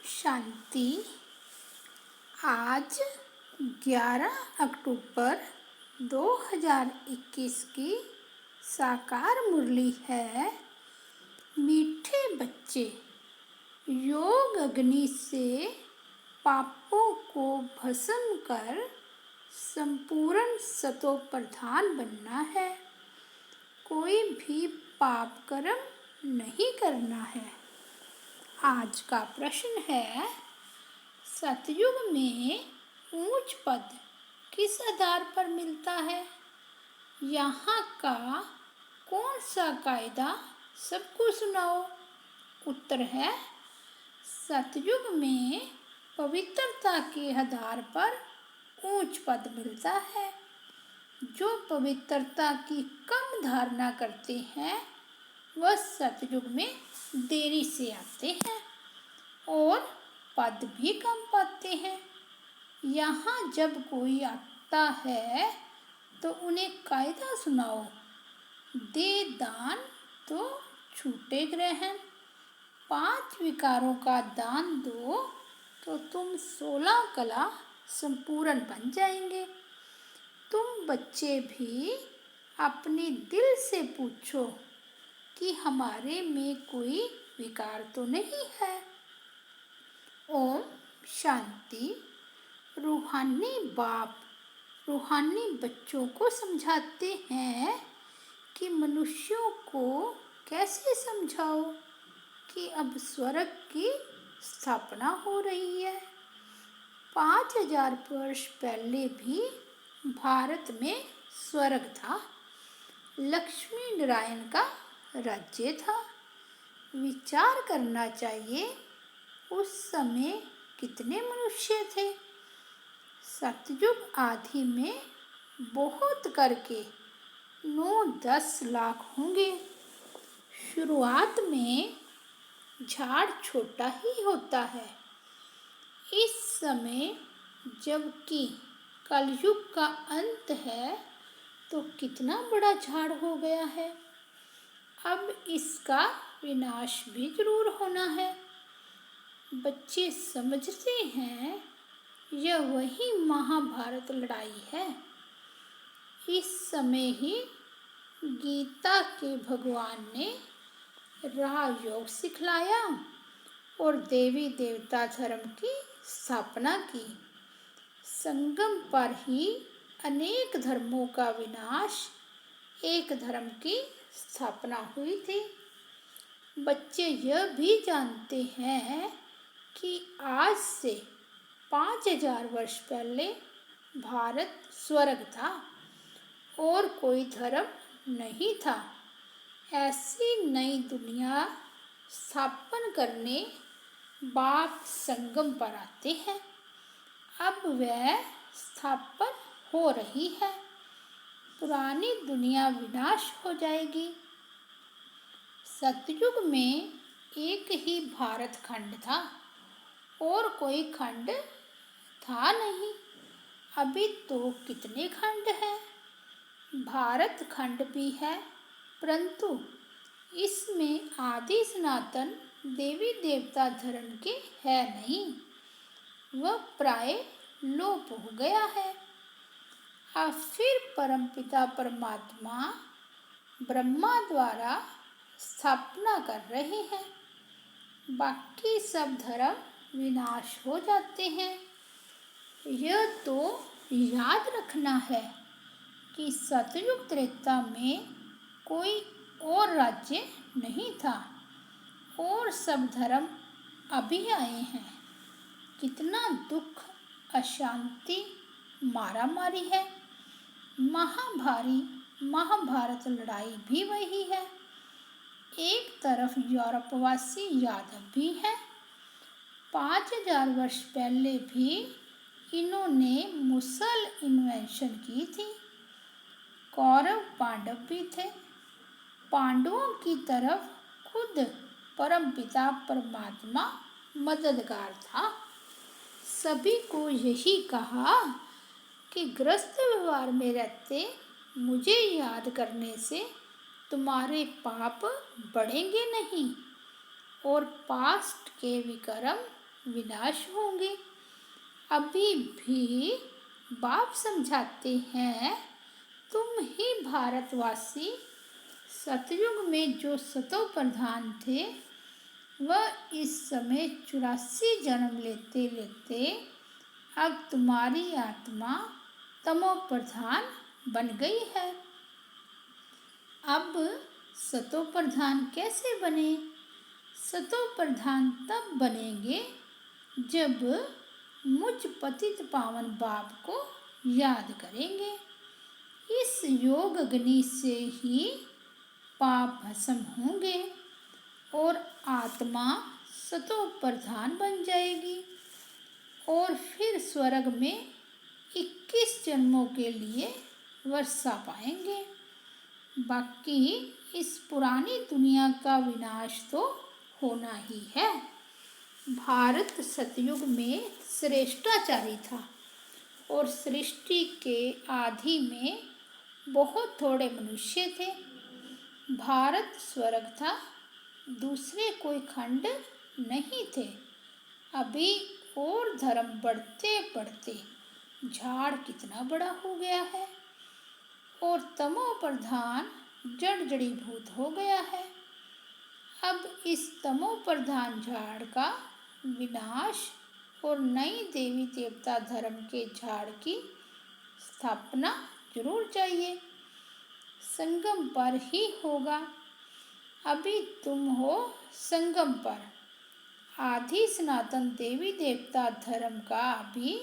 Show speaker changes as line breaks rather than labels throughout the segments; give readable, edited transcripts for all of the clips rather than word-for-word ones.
शांति। आज 11 अक्टूबर 2021 की साकार मुरली है। मीठे बच्चे, योग अग्नि से पापों को भस्म कर संपूर्ण सतो प्रधान बनना है। कोई भी पाप कर्म नहीं करना है। आज का प्रश्न है, सतयुग में ऊंच पद किस आधार पर मिलता है? यहाँ का कौन सा कायदा सबको सुनाओ? उत्तर है, सतयुग में पवित्रता के आधार पर ऊंच पद मिलता है। जो पवित्रता की कम धारणा करते हैं वह सतयुग में देरी से आते हैं और पद भी कम पाते हैं। यहाँ जब कोई आता है तो उन्हें कायदा सुनाओ, दे दान तो छूटे ग्रहण। 5 विकारों का दान दो तो तुम 16 कला संपूर्ण बन जाएंगे। तुम बच्चे भी अपने दिल से पूछो कि हमारे में कोई विकार तो नहीं है। ओम शांति। रूहानी बाप रूहानी बच्चों को समझाते हैं कि मनुष्यों को कैसे समझाओ कि अब स्वर्ग की स्थापना हो रही है। 5000 वर्ष पहले भी भारत में स्वर्ग था। लक्ष्मी नारायण का राज्य था। विचार करना चाहिए, उस समय कितने मनुष्य थे? सतयुग आदि में बहुत करके 9-10 लाख होंगे। शुरुआत में झाड़ छोटा ही होता है। इस समय जबकि कलयुग का अंत है तो कितना बड़ा झाड़ हो गया है। अब इसका विनाश भी जरूर होना है। बच्चे समझते हैं यह वही महाभारत लड़ाई है। इस समय ही गीता के भगवान ने राजयोग सिखलाया और देवी देवता धर्म की स्थापना की। संगम पर ही अनेक धर्मों का विनाश, एक धर्म की स्थापना हुई थी। बच्चे यह भी जानते हैं कि आज से 5000 वर्ष पहले भारत स्वर्ग था और कोई धर्म नहीं था। ऐसी नई दुनिया स्थापन करने बाप संगम पर आते हैं। अब वह स्थापन हो रही है। पुरानी दुनिया विनाश हो जाएगी। सतयुग में एक ही भारत खंड था और कोई खंड था नहीं। अभी तो कितने खंड हैं? भारत खंड भी है, परंतु इसमें आदि सनातन देवी देवता धर्म के है नहीं। वह प्राय लोप हो गया है। अब फिर परमपिता परमात्मा ब्रह्मा द्वारा स्थापना कर रहे हैं। बाकी सब धर्म विनाश हो जाते हैं। यह तो याद रखना है कि सतयुग त्रेता में कोई और राज्य नहीं था और सब धर्म अभी आए हैं। कितना दुख, अशांति, मारामारी है। महाभारत लड़ाई भी वही है। एक तरफ यूरोपवासी यादव भी हैं। 5000 वर्ष पहले भी इन्होंने मुसल इन्वेंशन की थी। कौरव पांडव भी थे। पांडवों की तरफ खुद परमपिता परमात्मा मददगार था। सभी को यही कहा कि गृहस्थ व्यवहार में रहते मुझे याद करने से तुम्हारे पाप बढ़ेंगे नहीं और पास्ट के विकर्म विनाश होंगे। अभी भी बाप समझाते हैं, तुम ही भारतवासी सतयुग में जो सतो प्रधान थे, वह इस समय 84 जन्म लेते लेते अब तुम्हारी आत्मा तमो प्रधान बन गई है। अब सतो प्रधान कैसे बने? सतो प्रधान तब बनेंगे जब मुझ पतित पावन बाप को याद करेंगे। इस योग अग्नि से ही पाप भस्म होंगे और आत्मा सतो प्रधान बन जाएगी और फिर स्वर्ग में 21 जन्मों के लिए वर्षा पाएंगे। बाकी इस पुरानी दुनिया का विनाश तो होना ही है। भारत सतयुग में श्रेष्ठाचारी था और सृष्टि के आदि में बहुत थोड़े मनुष्य थे। भारत स्वर्ग था, दूसरे कोई खंड नहीं थे। अभी और धर्म बढ़ते बढ़ते झाड़ कितना बड़ा हो गया है और तमो प्रधान जड़ जड़ीभूत हो गया है। अब इस तमो प्रधान झाड़ का विनाश और नई देवी देवता धर्म के झाड़ की स्थापना जरूर चाहिए। संगम पर ही होगा। अभी तुम हो संगम पर। आदि सनातन देवी देवता धर्म का अभी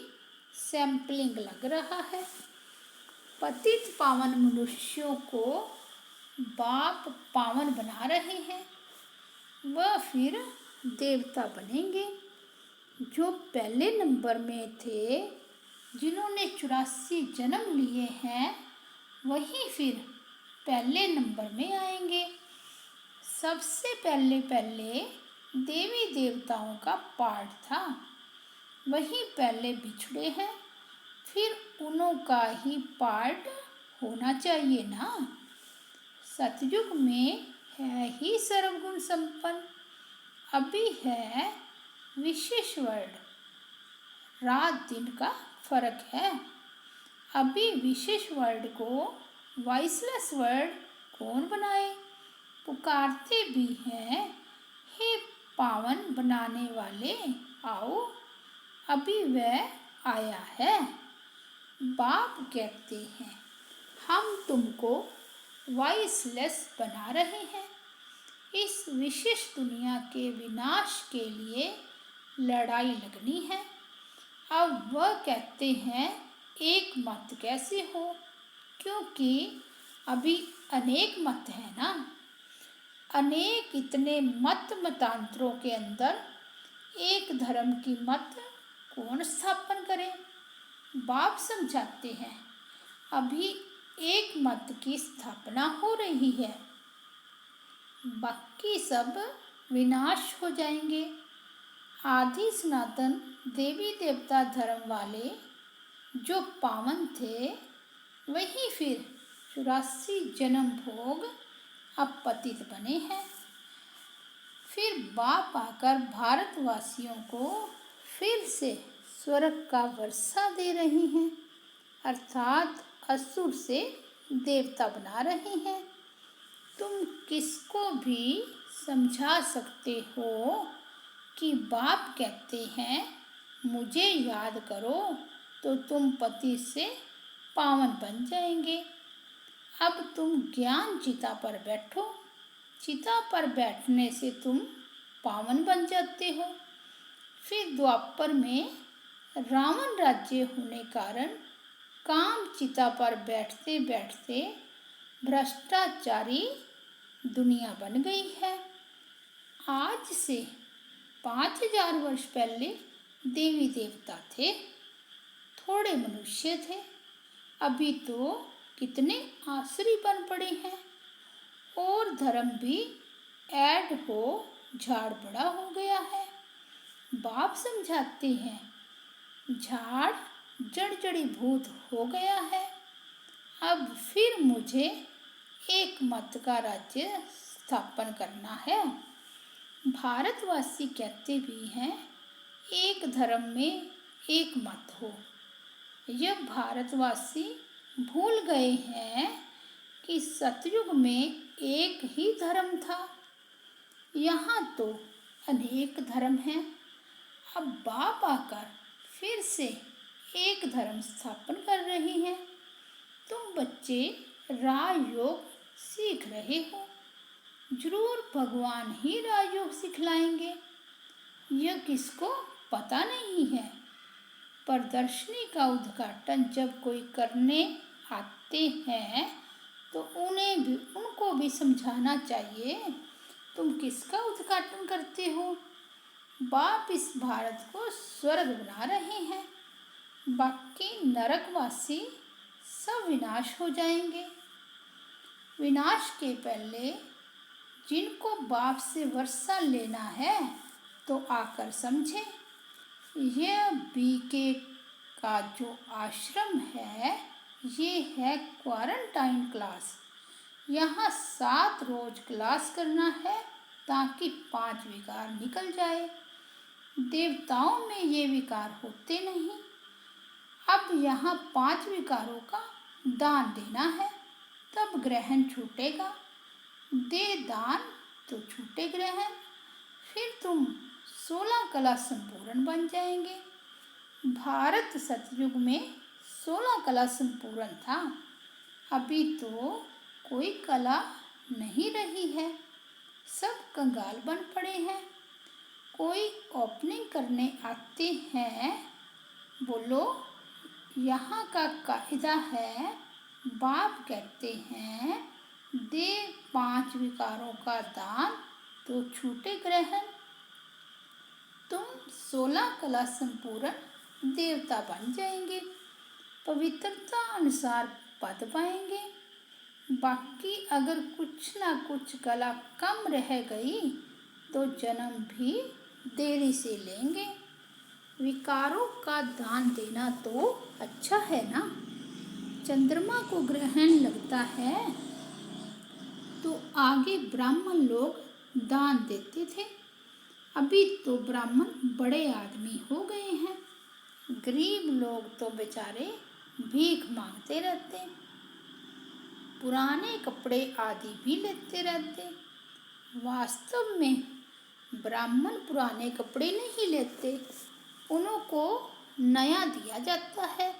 सैंपलिंग लग रहा है। पतित पावन मनुष्यों को बाप पावन बना रहे हैं, वह फिर देवता बनेंगे। जो पहले नंबर में थे, जिन्होंने 84 जन्म लिए हैं, वही फिर पहले नंबर में आएंगे। सबसे पहले देवी देवताओं का पाठ था, वही पहले बिछड़े हैं, फिर उन्हों का ही पाठ होना चाहिए ना। सतयुग में है ही सर्वगुण संपन्न। अभी है विशेष वर्ड, रात दिन का फर्क है। अभी विशेष वर्ड को वॉइसलेस वर्ड कौन बनाए? पुकारते भी हैं, हे पावन बनाने वाले आओ। अभी वह आया है। बाप कहते हैं, हम तुमको वॉइसलेस बना रहे हैं। इस विशेष दुनिया के विनाश के लिए लड़ाई लगनी है। अब वह कहते हैं, एक मत कैसे हो, क्योंकि अभी अनेक मत है ना। अनेक इतने मत मतांतरों के अंदर एक धर्म की मत कौन स्थापन करे? बाप समझाते हैं, अभी एक मत की स्थापना हो रही है, बाकी सब विनाश हो जाएंगे। आदि सनातन देवी देवता धर्म वाले जो पावन थे, वही फिर 84 जन्म भोग अब पतित बने हैं। फिर बाप आकर भारतवासियों को फिर से स्वर्ग का वर्षा दे रहे हैं, अर्थात असुर से देवता बना रहे हैं। तुम किसको भी समझा सकते हो कि बाप कहते हैं, मुझे याद करो तो तुम पति से पावन बन जाएंगे। अब तुम ज्ञान चिता पर बैठो। चिता पर बैठने से तुम पावन बन जाते हो। फिर द्वापर में रावण राज्य होने कारण काम चिता पर बैठते बैठते भ्रष्टाचारी दुनिया बन गई है। आज से 5000 वर्ष पहले देवी देवता थे, थोड़े मनुष्य थे। अभी तो कितने आसुरी बन पड़े हैं और धर्म भी ऐड हो झाड़ बड़ा हो गया है। बाप समझाते हैं, झाड़ जड़ जड़ीभूत हो गया है। अब फिर मुझे एक मत का राज्य स्थापन करना है। भारतवासी कहते भी हैं, एक धर्म में एक मत हो। यह भारतवासी भूल गए हैं कि सतयुग में एक ही धर्म था। यहाँ तो अनेक धर्म हैं। अब बाप आकर फिर से एक धर्म स्थापन कर रहे हैं। तुम बच्चे राजयोग सीख रहे हो, जरूर भगवान ही राजयोग सिखलाएंगे। यह किसको पता नहीं है। प्रदर्शनी का उद्घाटन जब कोई करने आते हैं तो उनको भी समझाना चाहिए, तुम किसका उद्घाटन करते हो। बाप इस भारत को स्वर्ग बना रहे हैं, बाकी नरकवासी सब विनाश हो जाएंगे। विनाश के पहले जिनको बाप से वर्षा लेना है तो आकर समझे। यह बीके का जो आश्रम है ये है क्वारंटाइन क्लास। यहाँ 7 रोज क्लास करना है ताकि 5 विकार निकल जाए। देवताओं में ये विकार होते नहीं। अब यहाँ 5 विकारों का दान देना है, तब ग्रहण छूटेगा। दे दान तो छूटे ग्रहण। फिर तुम 16 कला संपूर्ण बन जाएंगे। भारत सतयुग में 16 कला संपूर्ण था। अभी तो कोई कला नहीं रही है, सब कंगाल बन पड़े हैं। कोई ओपनिंग करने आते हैं, बोलो यहाँ का कायदा है। बाप कहते हैं दे 5 विकारों का दान तो छूटे ग्रहण। तुम 16 कला संपूर्ण देवता बन जाएंगे, पवित्रता अनुसार पद पाएंगे। बाकी अगर कुछ ना कुछ कला कम रह गई तो जन्म भी देरी से लेंगे। विकारों का दान देना तो अच्छा है ना। चंद्रमा को ग्रहण लगता है तो आगे ब्राह्मण लोग दान देते थे। अभी तो ब्राह्मण बड़े आदमी हो गए हैं, गरीब लोग तो बेचारे भीख मांगते रहते, पुराने कपड़े आदि भी लेते रहते। वास्तव में ब्राह्मण पुराने कपड़े नहीं लेते, उनको नया दिया जाता है।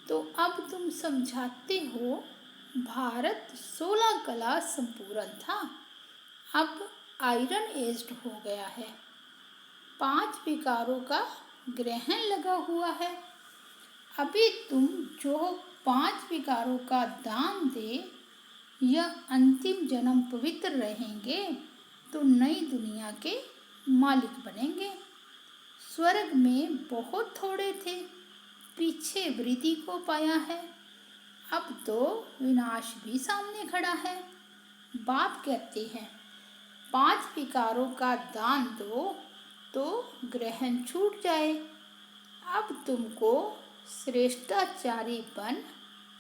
तो अब तुम समझाते हो भारत 16 कला संपूर्ण था, अब आयरन एज्ड हो गया है। 5 विकारों का ग्रहण लगा हुआ है। अभी तुम जो 5 विकारों का दान दे यह अंतिम जन्म पवित्र रहेंगे तो नई दुनिया के मालिक बनेंगे। स्वर्ग में बहुत थोड़े थे, पीछे वृद्धि को पाया है। अब तो विनाश भी सामने खड़ा है। बाप कहते हैं 5 विकारों का दान दो तो ग्रहण छूट जाए। अब तुमको श्रेष्ठाचारी बन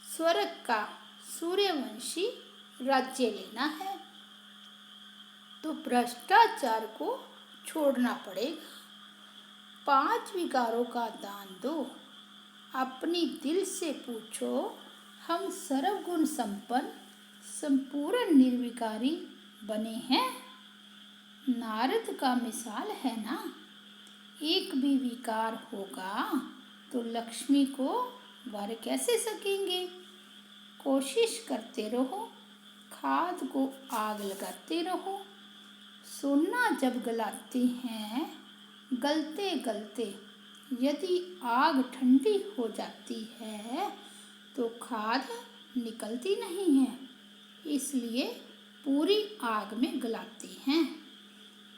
स्वर्ग का सूर्यवंशी राज्य लेना है, तो भ्रष्टाचार को छोड़ना पड़ेगा। 5 विकारों का दान दो। अपनी दिल से पूछो, हम सर्वगुण संपन्न संपूर्ण निर्विकारी बने हैं। नारद का मिसाल है ना। एक भी विकार होगा तो लक्ष्मी को वर कैसे सकेंगे। कोशिश करते रहो, खाद को आग लगाते रहो। सोना जब गलाते हैं गलते गलते यदि आग ठंडी हो जाती है तो खाद निकलती नहीं है, इसलिए पूरी आग में गलाते हैं।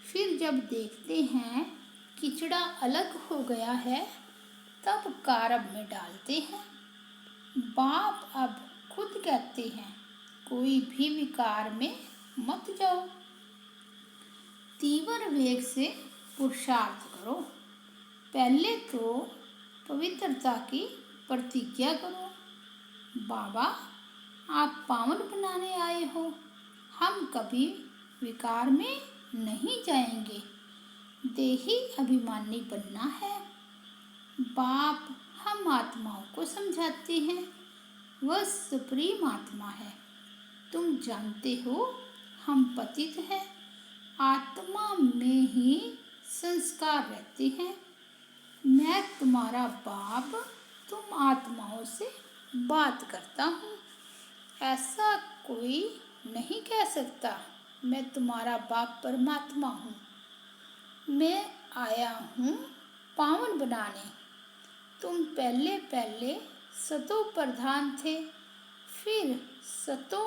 फिर जब देखते हैं किचड़ा अलग हो गया है तब कारब में डालते हैं। बाप अब खुद कहते हैं कोई भी विकार में मत जाओ, तीव्र वेग से पुरुषार्थ करो। पहले तो पवित्रता की प्रतिज्ञा करो। बाबा आप पावन बनाने आए हो, हम कभी विकार में नहीं जाएंगे। देही अभिमानी बनना है। बाप हम आत्माओं को समझाते हैं, वह सुप्रीम आत्मा है। तुम जानते हो हम पतित हैं, आत्मा में ही संस्कार रहते हैं। मैं तुम्हारा बाप तुम आत्माओं से बात करता हूँ। ऐसा कोई नहीं कह सकता मैं तुम्हारा बाप परमात्मा हूँ। मैं आया हूँ पावन बनाने। तुम पहले पहले सतो प्रधान थे, फिर सतो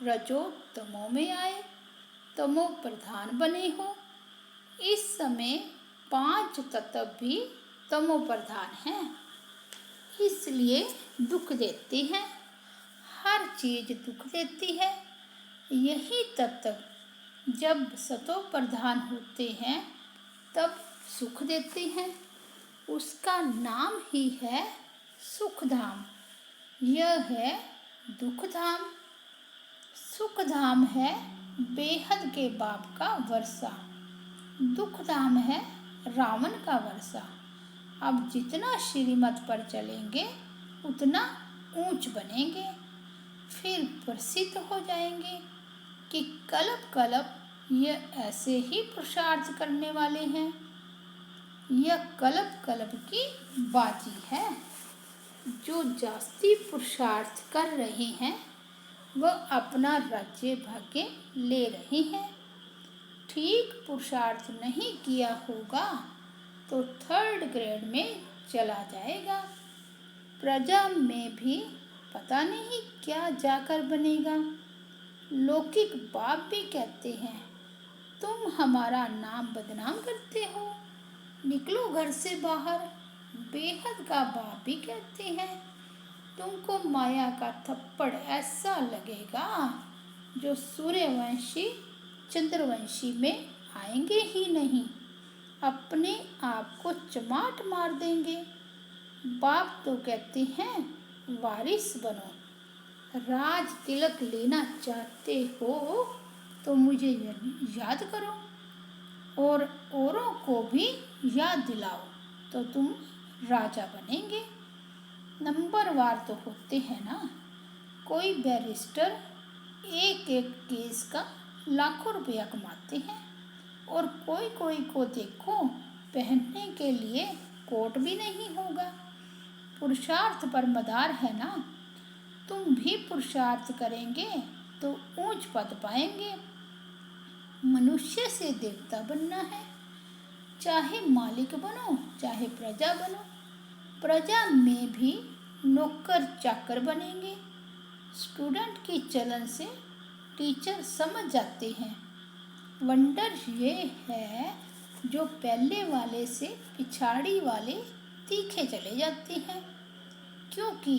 रजो तमो में आए, तमो प्रधान बने हो। इस समय 5 तत्व भी तमो प्रधान हैं, इसलिए दुख देती है। हर चीज दुख देती है। यही तत्व जब सतो प्रधान होते हैं तब सुख देते हैं। उसका नाम ही है सुखधाम। यह है दुखधाम। सुखधाम है बेहद के बाप का वर्षा, दुखधाम है रावण का वर्षा। अब जितना श्रीमत पर चलेंगे उतना ऊंच बनेंगे, फिर प्रसिद्ध हो जाएंगे कि कल्प कल्प यह ऐसे ही पुरुषार्थ करने वाले हैं। यह कल्प कल्प की बाजी है। जो जास्ती पुरुषार्थ कर रहे हैं वह अपना राज्य भाग्य ले रहे हैं। ठीक पुरुषार्थ नहीं किया होगा तो 3rd ग्रेड में चला जाएगा। प्रजा में भी पता नहीं क्या जाकर बनेगा। लौकिक बाप भी कहते हैं तुम हमारा नाम बदनाम करते हो, निकलो घर से बाहर। बेहद का बाप भी कहते हैं तुमको माया का थप्पड़ ऐसा लगेगा जो सूर्यवंशी चंद्रवंशी में आएंगे ही नहीं, अपने आप को चमाट मार देंगे। बाप तो कहते हैं वारिस बनो, राज तिलक लेना चाहते हो तो मुझे याद करो और औरों को भी याद दिलाओ तो तुम राजा बनेंगे। नंबरवार तो होते हैं ना। कोई बैरिस्टर एक एक केस का लाखों रुपया कमाते हैं और कोई कोई को देखो पहनने के लिए कोट भी नहीं होगा। पुरुषार्थ पर मदार है ना। तुम भी पुरुषार्थ करेंगे तो ऊंच पद पाएंगे। मनुष्य से देवता बनना है, चाहे मालिक बनो चाहे प्रजा बनो। प्रजा में भी नौकर चाकर बनेंगे। स्टूडेंट की चलन से टीचर समझ जाते हैं। वंडर ये है जो पहले वाले से पिछाड़ी वाले तीखे चले जाते हैं, क्योंकि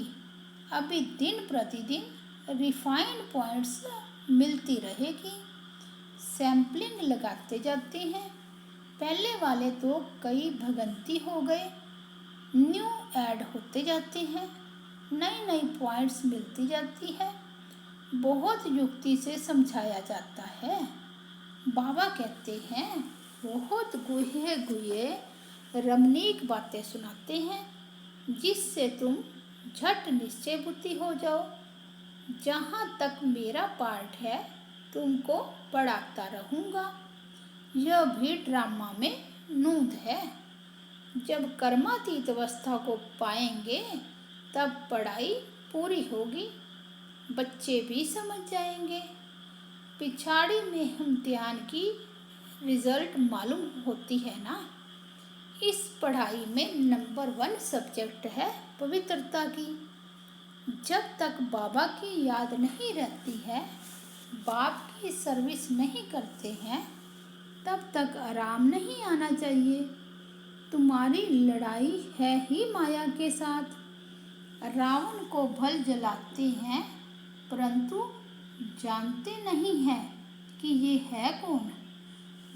अभी दिन प्रतिदिन रिफाइंड पॉइंट्स मिलती रहेगी। सैम्पलिंग लगाते जाते हैं। पहले वाले तो कई भगंती हो गए, न्यू ऐड होते जाते हैं, नई नई पॉइंट्स मिलती जाती है। बहुत युक्ति से समझाया जाता है। बाबा कहते हैं बहुत गुहे गुहे रमणीक बातें सुनाते हैं जिससे तुम झट निश्चय बुद्धि हो जाओ। जहाँ तक मेरा पार्ट है तुमको पढ़ाता रहूँगा। यह भी ड्रामा में नूंद है। जब कर्मातीत अवस्था को पाएंगे तब पढ़ाई पूरी होगी, बच्चे भी समझ जाएंगे। पिछाड़ी में इम्तिहान की रिजल्ट मालूम होती है ना। इस पढ़ाई में नंबर 1 सब्जेक्ट है पवित्रता की। जब तक बाबा की याद नहीं रहती है, बाप की सर्विस नहीं करते हैं, तब तक आराम नहीं आना चाहिए। तुम्हारी लड़ाई है ही माया के साथ। रावण को भल जलाते हैं परंतु जानते नहीं हैं कि ये है कौन।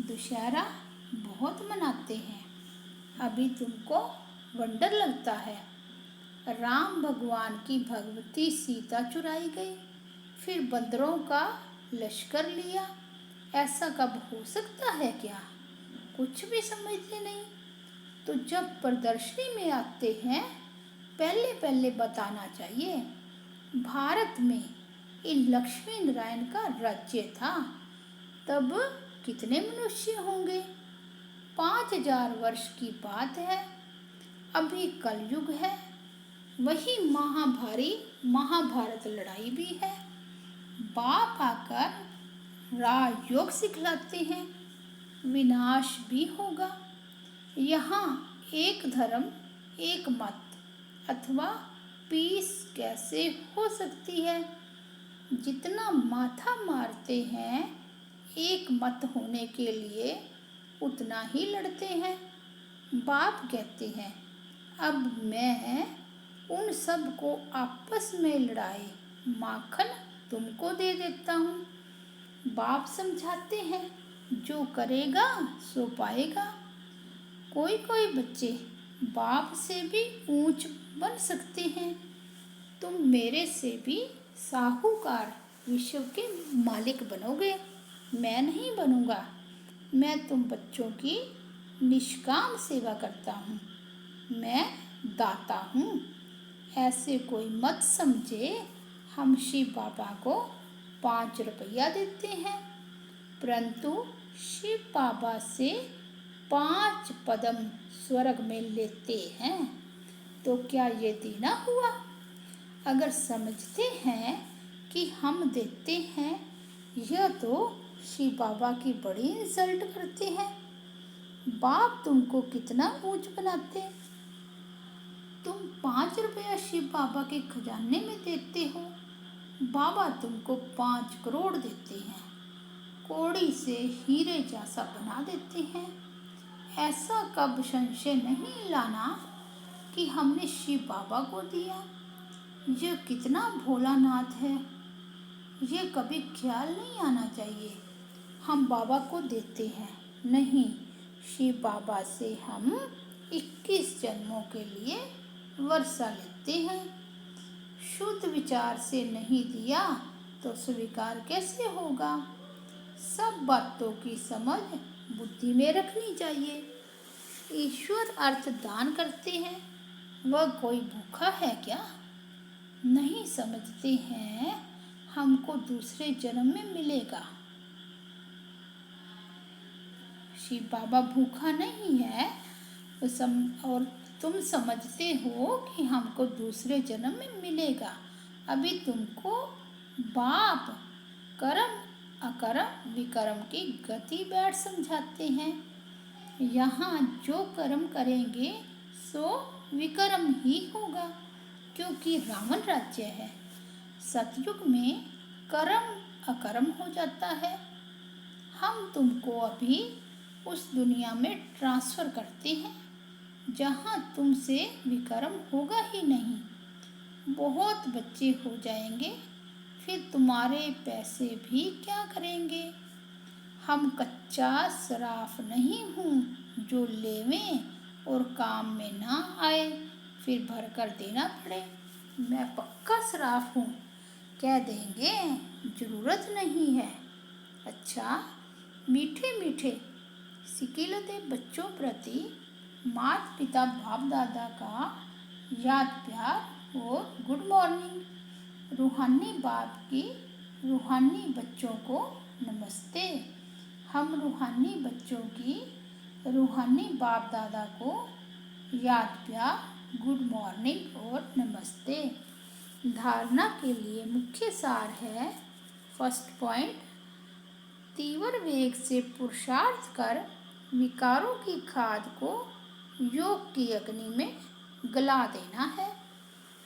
दुशहरा बहुत मनाते हैं, अभी तुमको वंडर लगता है। राम भगवान की भगवती सीता चुराई गई, फिर बंदरों का लश्कर लिया। ऐसा कब हो सकता है क्या? कुछ भी समझते नहीं। तो जब प्रदर्शनी में आते हैं, पहले पहले बताना चाहिए, भारत में ये लक्ष्मी नारायण का राज्य था। तब कितने मनुष्य होंगे? 5000 वर्ष की बात है। अभी कलयुग है। वही महाभारी महाभारत लड़ाई भी है। बाप आकर राजयोग सिखलाते हैं, विनाश भी होगा। यहाँ एक धर्म एक मत अथवा पीस कैसे हो सकती है? जितना माथा मारते हैं एक मत होने के लिए, उतना ही लड़ते हैं। बाप कहते हैं, अब मैं उन सब को आपस में लड़ाए माखन तुमको दे देता हूँ। बाप समझाते हैं, जो करेगा सो पाएगा। कोई कोई बच्चे बाप से भी ऊंच बन सकते हैं। तुम मेरे से भी साहूकार विश्व के मालिक बनोगे। मैं नहीं बनूंगा। मैं तुम बच्चों की निष्काम सेवा करता हूँ। मैं दाता हूँ। ऐसे कोई मत समझे हम शिव बाबा को 5 रुपया देते हैं, परंतु शिव बाबा से 5 पदम स्वर्ग में लेते हैं। तो क्या ये देना हुआ? अगर समझते हैं कि हम देते हैं, यह तो शिव बाबा की बड़ी इंसल्ट करते हैं। बाप तुमको कितना ऊंच बनाते। तुम 5 रुपया शिव बाबा के खजाने में देते हो, बाबा तुमको 5 करोड़ देते हैं, कौड़ी से हीरे जैसा बना देते हैं। ऐसा कब संशय नहीं लाना कि हमने शिव बाबा को दिया। यह कितना भोलानाथ है, ये कभी ख्याल नहीं आना चाहिए हम बाबा को देते हैं। नहीं, शिव बाबा से हम 21 जन्मों के लिए वर्षा लेते हैं। शुद्ध विचार से नहीं दिया तो स्वीकार कैसे होगा? सब बातों की समझ बुद्धि में रखनी चाहिए। ईश्वर अर्थ दान करते हैं, वह कोई भूखा है क्या? नहीं समझते हैं हमको दूसरे जन्म में मिलेगा। शिव बाबा भूखा नहीं है, और तुम समझते हो कि हमको दूसरे जन्म में मिलेगा। अभी तुमको बाप कर्म अकर्म विकर्म की गति बैठ समझाते हैं। यहाँ जो कर्म करेंगे सो विकर्म ही होगा, क्योंकि रावण राज्य है। सतयुग में कर्म अकर्म हो जाता है। हम तुमको अभी उस दुनिया में ट्रांसफ़र करते हैं जहाँ तुमसे विकर्म होगा ही नहीं। बहुत बच्चे हो जाएंगे, फिर तुम्हारे पैसे भी क्या करेंगे? हम कच्चा सराफ नहीं हूँ जो लेवें और काम में ना आए फिर भर कर देना पड़े। मैं पक्का सराफ हूँ, कह देंगे ज़रूरत नहीं है। अच्छा, मीठे मीठे सिकिलते बच्चों प्रति माता पिता बाप दादा का याद प्यार और गुड मॉर्निंग। रूहानी बाप की रूहानी बच्चों को नमस्ते। हम रूहानी बच्चों की रूहानी बाप दादा को याद प्यार गुड मॉर्निंग और नमस्ते। धारणा के लिए मुख्य सार है। फर्स्ट पॉइंट, तीव्र वेग से पुरुषार्थ कर विकारों की खाद को योग की अग्नि में गला देना है।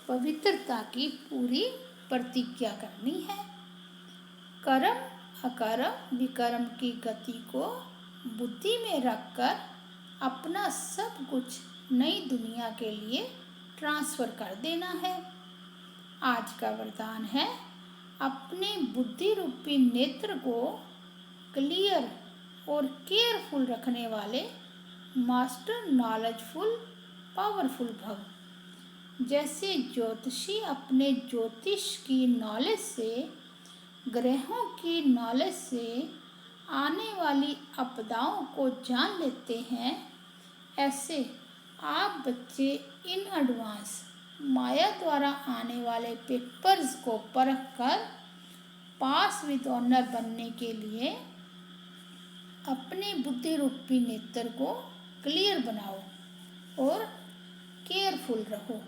पवित्रता की पूरी प्रतिज्ञा करनी है। कर्म अकर्म विकर्म की गति को बुद्धि में रखकर अपना सब कुछ नई दुनिया के लिए ट्रांसफ़र कर देना है। आज का वरदान है, अपने बुद्धि रूपी नेत्र को क्लियर और केयरफुल रखने वाले मास्टर नॉलेजफुल पावरफुल भव। जैसे ज्योतिषी अपने ज्योतिष की नॉलेज से, ग्रहों की नॉलेज से आने वाली आपदाओं को जान लेते हैं, ऐसे आप बच्चे इन एडवांस माया द्वारा आने वाले पेपर्स को परख कर पास विद ऑनर बनने के लिए अपने बुद्धि रूपी नेत्र को क्लियर बनाओ और केयरफुल रहो।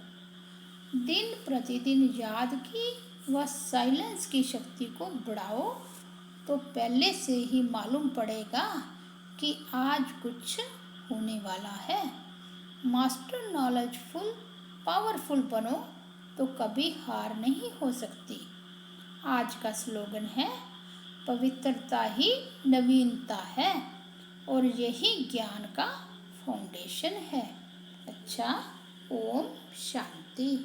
दिन प्रतिदिन याद की व साइलेंस की शक्ति को बढ़ाओ तो पहले से ही मालूम पड़ेगा कि आज कुछ होने वाला है। मास्टर नॉलेजफुल पावरफुल बनो तो कभी हार नहीं हो सकती। आज का स्लोगन है, पवित्रता ही नवीनता है और यही ज्ञान का फाउंडेशन है। अच्छा, ओम शांति।